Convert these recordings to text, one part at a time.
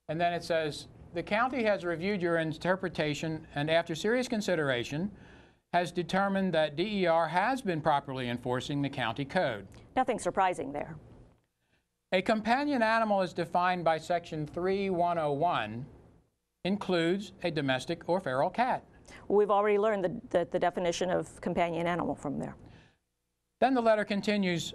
And then it says, the county has reviewed your interpretation and after serious consideration has determined that DER has been properly enforcing the county code. Nothing surprising there. A companion animal is defined by section 3101, includes a domestic or feral cat. We've already learned the definition of companion animal from there. Then the letter continues,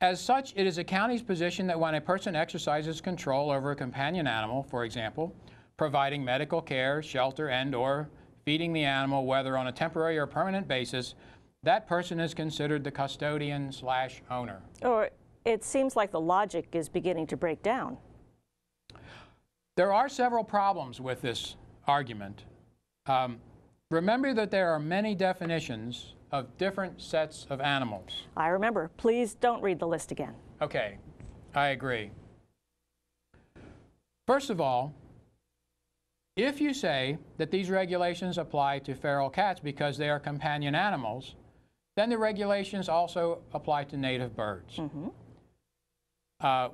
as such, it is the county's position that when a person exercises control over a companion animal, for example, providing medical care, shelter, and/or feeding the animal, whether on a temporary or permanent basis, that person is considered the custodian/owner. Or it seems like the logic is beginning to break down. There are several problems with this argument. Remember that there are many definitions of different sets of animals. I remember. Please don't read the list again. Okay, I agree. First of all, if you say that these regulations apply to feral cats because they are companion animals, then the regulations also apply to native birds,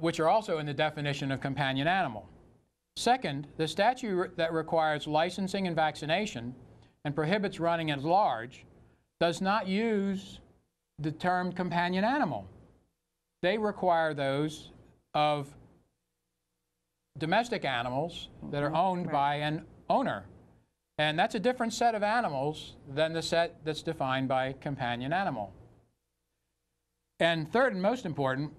which are also in the definition of companion animal. Second, the statute that requires licensing and vaccination and prohibits running at large does not use the term companion animal. They require those of domestic animals that are owned by an owner. And that's a different set of animals than the set that's defined by companion animal. And third and most important,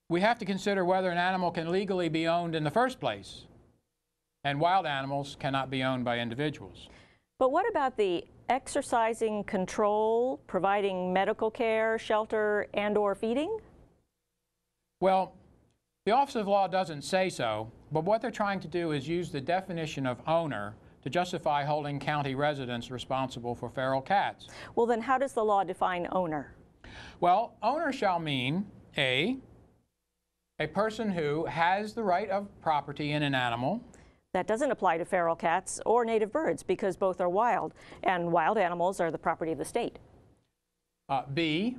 we have to consider whether an animal can legally be owned in the first place. And wild animals cannot be owned by individuals. But what about the exercising control, providing medical care, shelter, and/or feeding? Well, the Office of Law doesn't say so, but what they're trying to do is use the definition of owner to justify holding county residents responsible for feral cats. Well, then how does the law define owner? Well, owner shall mean a person who has the right of property in an animal. That doesn't apply to feral cats or native birds because both are wild, and wild animals are the property of the state. B,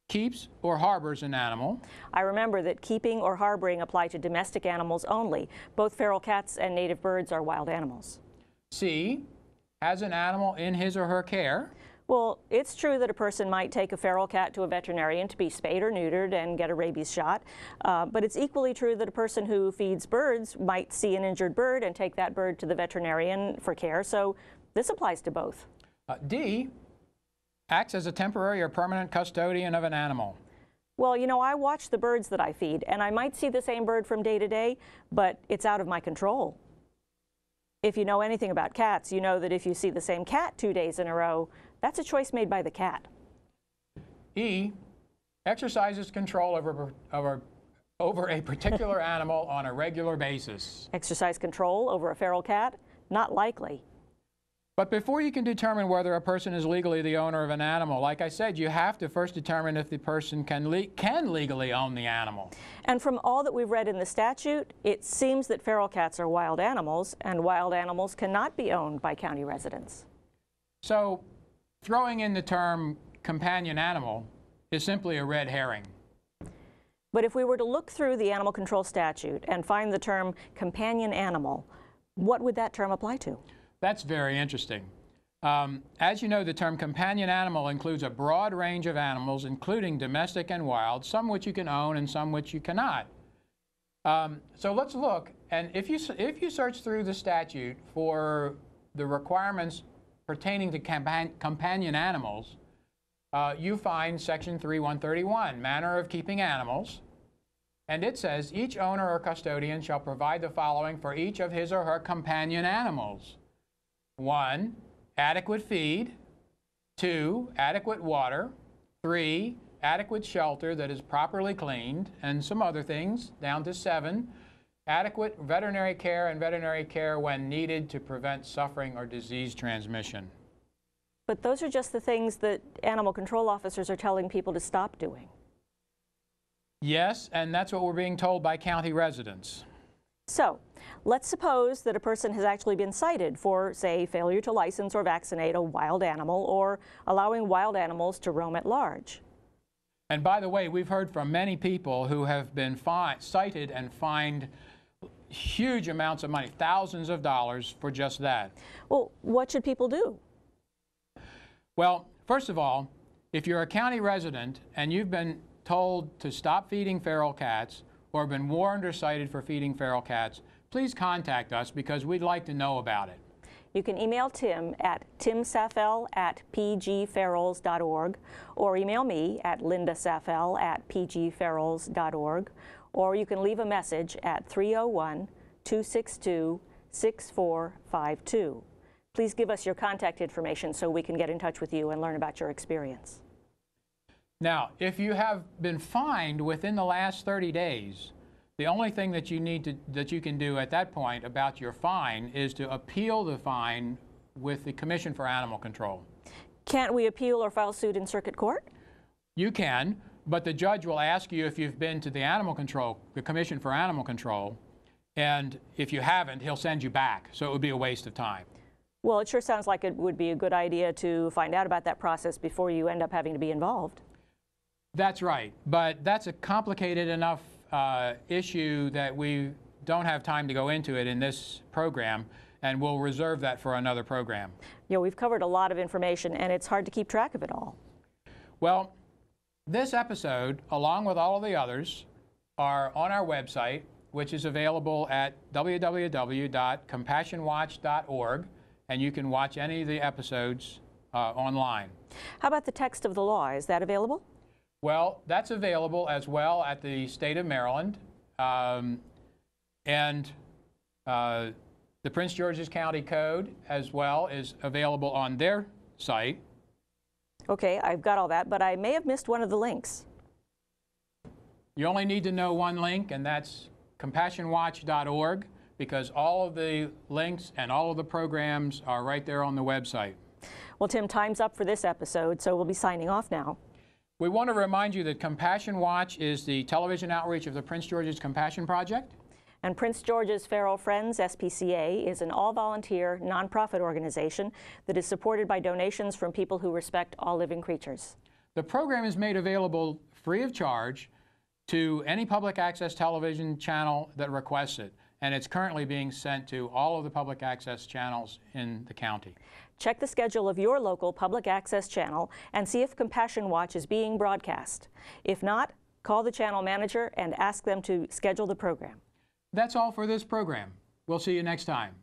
keeps or harbors an animal. I remember that keeping or harboring apply to domestic animals only. Both feral cats and native birds are wild animals. C, has an animal in his or her care. Well, it's true that a person might take a feral cat to a veterinarian to be spayed or neutered and get a rabies shot, but it's equally true that a person who feeds birds might see an injured bird and take that bird to the veterinarian for care, so this applies to both. D, acts as a temporary or permanent custodian of an animal. Well, you know, I watch the birds that I feed, and I might see the same bird from day to day, but it's out of my control. If you know anything about cats, you know that if you see the same cat 2 days in a row, that's a choice made by the cat. E, exercises control over a particular animal on a regular basis. Exercise control over a feral cat? Not likely. But before you can determine whether a person is legally the owner of an animal, like I said, you have to first determine if the person can legally own the animal. And from all that we've read in the statute, it seems that feral cats are wild animals, and wild animals cannot be owned by county residents. So, throwing in the term companion animal is simply a red herring. But if we were to look through the animal control statute and find the term companion animal, what would that term apply to? That's very interesting. As you know, the term companion animal includes a broad range of animals, including domestic and wild, some which you can own and some which you cannot. So let's look, and if you search through the statute for the requirements pertaining to companion animals, you find section 3131, manner of keeping animals, and it says each owner or custodian shall provide the following for each of his or her companion animals. 1, adequate feed. 2, adequate water. 3, adequate shelter that is properly cleaned, and some other things, down to 7, adequate veterinary care and veterinary care when needed to prevent suffering or disease transmission. But those are just the things that animal control officers are telling people to stop doing. Yes, and that's what we're being told by county residents. So, let's suppose that a person has actually been cited for, say, failure to license or vaccinate a wild animal or allowing wild animals to roam at large. And by the way, we've heard from many people who have been cited and fined huge amounts of money, thousands of dollars for just that. Well, what should people do? Well, first of all, if you're a county resident and you've been told to stop feeding feral cats or been warned or cited for feeding feral cats, please contact us because we'd like to know about it. You can email Tim at timsaffel@pgferals.org or email me at lindasaffel@pgferals.org, or you can leave a message at 301-262-6452. Please give us your contact information so we can get in touch with you and learn about your experience. Now, if you have been fined within the last 30 days, the only thing that you can do at that point about your fine is to appeal the fine with the Commission for Animal Control. Can't we appeal or file suit in circuit court? You can, but the judge will ask you if you've been to the Commission for Animal Control, and if you haven't, he'll send you back, so it would be a waste of time. Well, it sure sounds like it would be a good idea to find out about that process before you end up having to be involved. That's right, but that's a complicated enough issue that we don't have time to go into it in this program, and we'll reserve that for another program. You know, we've covered a lot of information, and it's hard to keep track of it all. Well, this episode, along with all of the others, are on our website, which is available at www.compassionwatch.org, and you can watch any of the episodes online. How about the text of the law? Is that available? Well, that's available as well at the state of Maryland, and the Prince George's County Code as well is available on their site. Okay, I've got all that, but I may have missed one of the links. You only need to know one link, and that's compassionwatch.org, because all of the links and all of the programs are right there on the website. Well, Tim, time's up for this episode, so we'll be signing off now. We want to remind you that Compassion Watch is the television outreach of the Prince George's Compassion Project. And Prince George's Feral Friends, SPCA, is an all-volunteer, nonprofit organization that is supported by donations from people who respect all living creatures. The program is made available free of charge to any public access television channel that requests it, and it's currently being sent to all of the public access channels in the county. Check the schedule of your local public access channel and see if Compassion Watch is being broadcast. If not, call the channel manager and ask them to schedule the program. That's all for this program. We'll see you next time.